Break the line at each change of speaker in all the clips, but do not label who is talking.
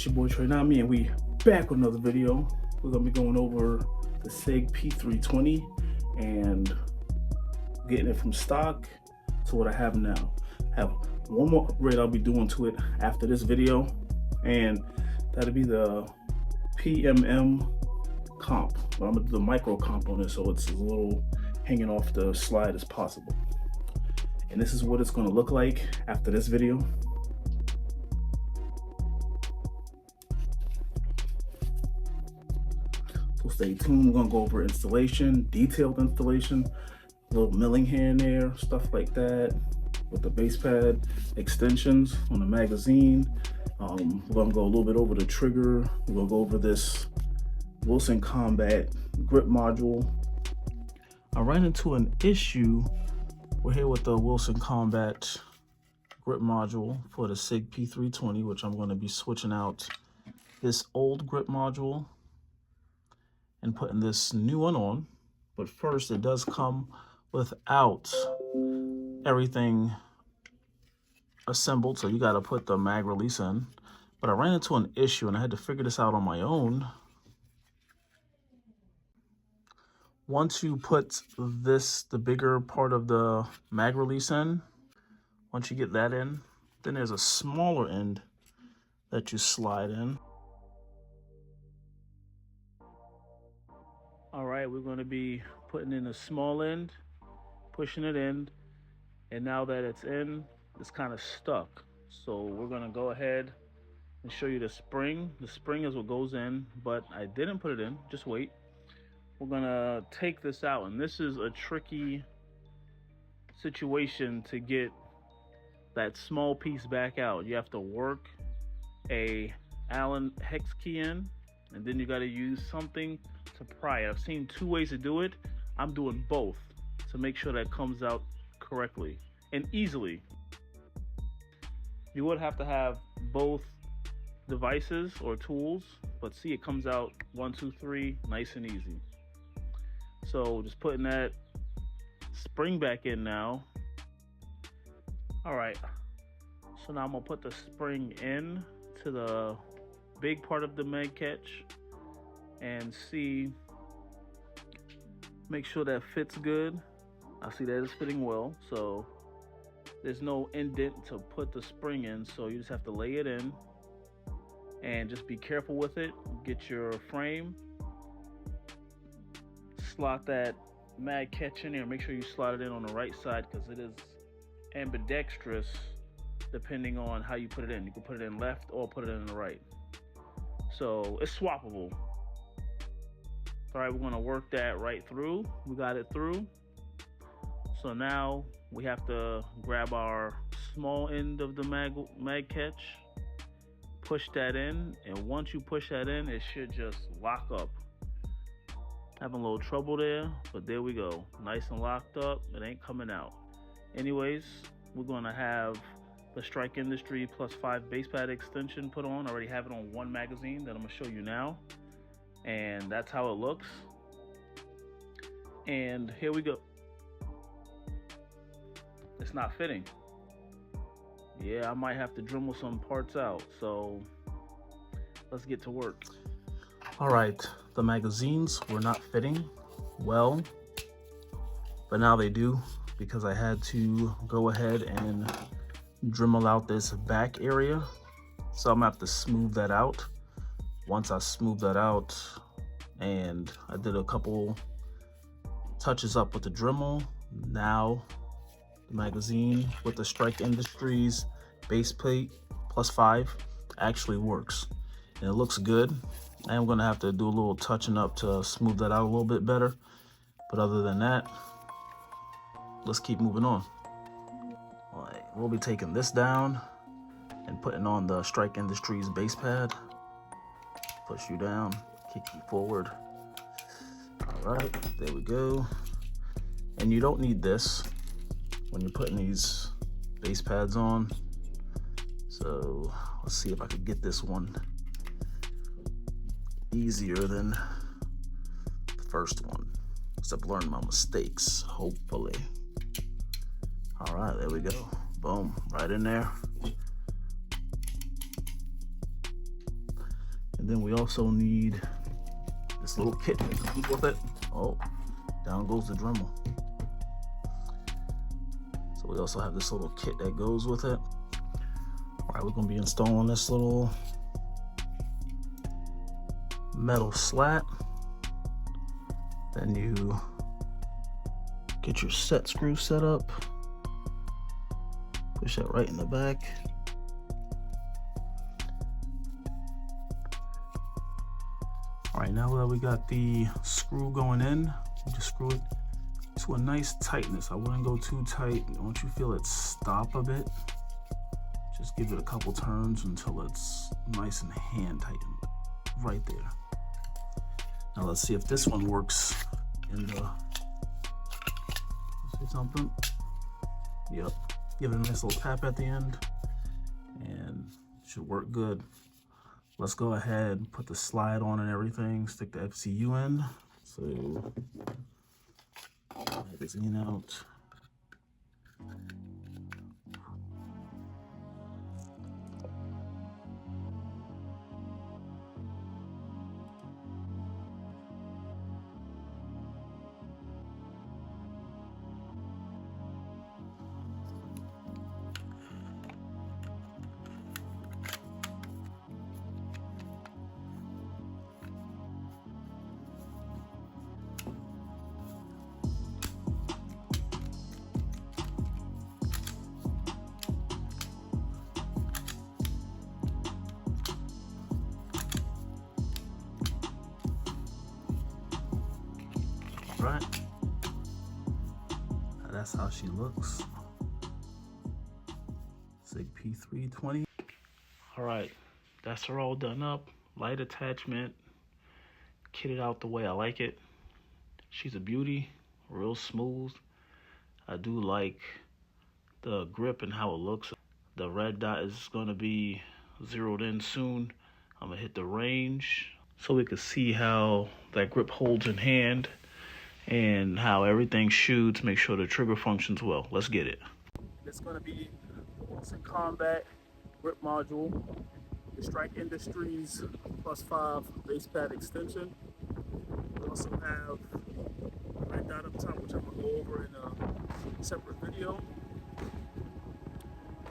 It's your boy Trey Nami, and we back with another video. We're gonna be going over the WCP320 and getting it from stock to what I have now. I have one more upgrade I'll be doing to it after this video, and that'll be the PMM comp. But I'm gonna do the micro comp on it so it's as little hanging off the slide as possible. And this is what it's gonna look like after this video. So stay tuned. We're gonna go over installation, detailed installation, a little milling here and there, stuff like that, with the base pad extensions on the magazine. We're gonna go a little bit over the trigger. We're gonna go over this Wilson Combat grip module. I ran into an issue. We're here with the Wilson Combat grip module for the WCP320, which I'm gonna be switching out this old grip module and putting this new one on. But first, it does come without everything assembled, so you got to put the mag release in. But I ran into an issue and I had to figure this out on my own. Once you put this, the bigger part of the mag release in, once you get that in, then there's a smaller end that you slide in. All right, we're going to be putting in a small end, pushing it in, and now that it's in, it's kind of stuck. So we're going to go ahead and show you the spring. The spring is what goes in, but I didn't put it in. Just wait. We're going to take this out, and this is a tricky situation to get that small piece back out. You have to work a Allen hex key in, and then you got to use something to pry it. I've seen two ways to do it. I'm doing both to make sure that comes out correctly and easily. You would have to have both devices or tools, but see, it comes out 1, 2, 3, nice and easy. So just putting that spring back in now. All right, so now I'm gonna put the spring in to the big part of the mag catch and see, make sure that fits good. I see that it's fitting well, so there's no indent to put the spring in, so you just have to lay it in and just be careful with it. Get your frame, slot that mag catch in there. Make sure you slot it in on the right side because it is ambidextrous depending on how you put it in. You can put it in left or put it in the right. So it's swappable. All right, we're gonna work that right through. We got it through. So now we have to grab our small end of the mag catch, push that in, and once you push that in, it should just lock up. Having a little trouble there, but there we go. Nice and locked up, it ain't coming out. Anyways, we're gonna have the Strike Industry +5 base pad extension put on. I already have it on one magazine that I'm gonna show you now. And that's how it looks. And here we go. It's not fitting. Yeah, I might have to Dremel some parts out. So let's get to work. All right, the magazines were not fitting well, but now they do because I had to go ahead and Dremel out this back area. So I'm gonna have to smooth that out. Once I smooth that out, and I did a couple touches up with the Dremel, now the magazine with the Strike Industries base plate +5 actually works, and it looks good. I am gonna have to do a little touching up to smooth that out a little bit better, but other than that, let's keep moving on. All right, we'll be taking this down and putting on the Strike Industries base pad. Push you down, kick you forward. All right, there we go. And you don't need this when you're putting these base pads on. So let's see if I can get this one easier than the first one. Except learn my mistakes, hopefully. All right, there we go. Boom, right in there. And then we also need this little kit that comes with it. Oh, down goes the Dremel. So we also have this little kit that goes with it. All right, we're gonna be installing this little metal slat. Then you get your set screw set up. Push that right in the back. All right, now that we got the screw going in, we just screw it to a nice tightness. I wouldn't go too tight. Once you feel it stop a bit, just give it a couple turns until it's nice and hand tightened right there. Now let's see if this one works in the, see something? Yep, give it a nice little tap at the end and it should work good. Let's go ahead and put the slide on and everything, stick the FCU in. So, magazine out. Right, that's how she looks. WCP320. All right, that's her all done up. Light attachment, kitted out the way I like it. She's a beauty, real smooth. I do like the grip and how it looks. The red dot is gonna be zeroed in soon. I'm gonna hit the range so we can see how that grip holds in hand and how everything shoots, make sure the trigger functions well. Let's get it. It's going to be Wilson Combat grip module, the Strike Industries +5 base pad extension. We also have the red dot up top, which I'm going to go over in a separate video.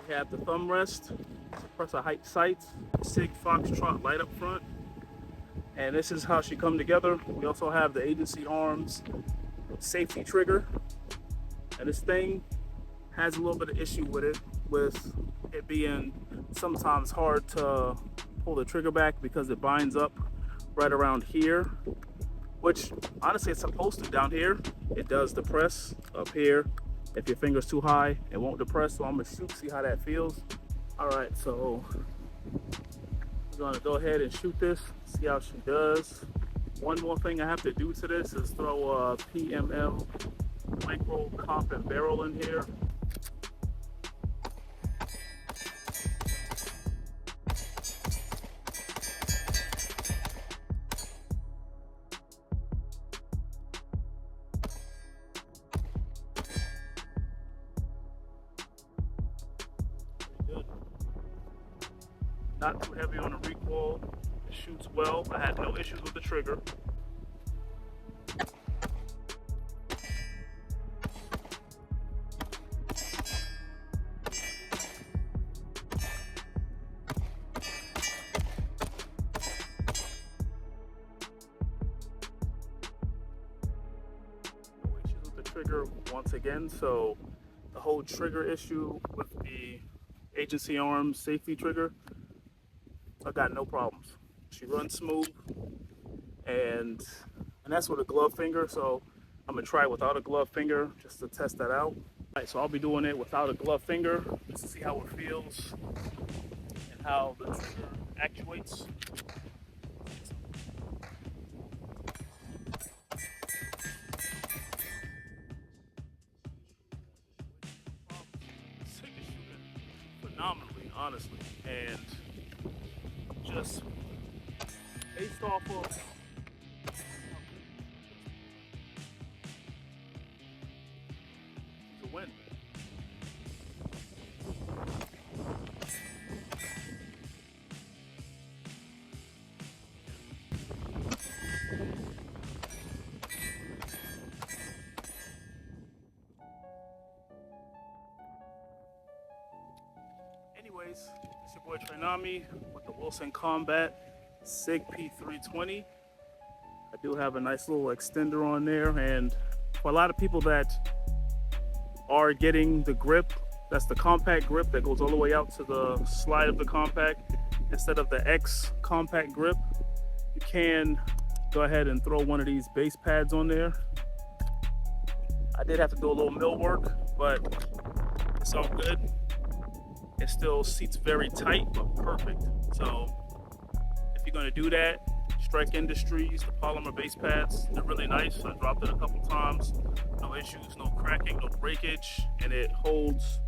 We have the thumb rest, suppressor height sights, SIG Foxtrot light up front. And this is how she come together. We also have the agency arms safety trigger. And this thing has a little bit of issue with it being sometimes hard to pull the trigger back because it binds up right around here, which honestly it's supposed to down here. It does depress up here. If your finger's too high, it won't depress. So I'm gonna shoot, see how that feels. All right, so gonna go ahead and shoot this, see how she does. One more thing I have to do to this is throw a PMM micro comp and barrel in here. Pretty good. Not too heavy on the recoil. It shoots well. I had no issues with the trigger. No issues with the trigger once again. So the whole trigger issue with the agency arm safety trigger, I got no problems. She runs smooth, and that's with a glove finger, so I'm gonna try it without a glove finger just to test that out. All right, so I'll be doing it without a glove finger just to see how it feels and how the trigger actuates. Phenomenally, honestly, and just based off of the win. boy Trainami with the Wilson Combat SIG P320. I do have a nice little extender on there, and for a lot of people that are getting the grip, that's the compact grip that goes all the way out to the slide of the compact instead of the X compact grip, you can go ahead and throw one of these base pads on there. I did have to do a little mill work, but it's all good. It still seats very tight, but perfect. So if you're gonna do that, Strike Industries, the polymer base pads, they're really nice. I dropped it a couple times. No issues, no cracking, no breakage, and it holds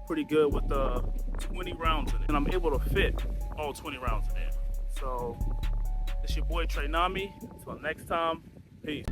pretty good with the 20 rounds in it. And I'm able to fit all 20 rounds in there. So, it's your boy Trainami. Until next time, peace.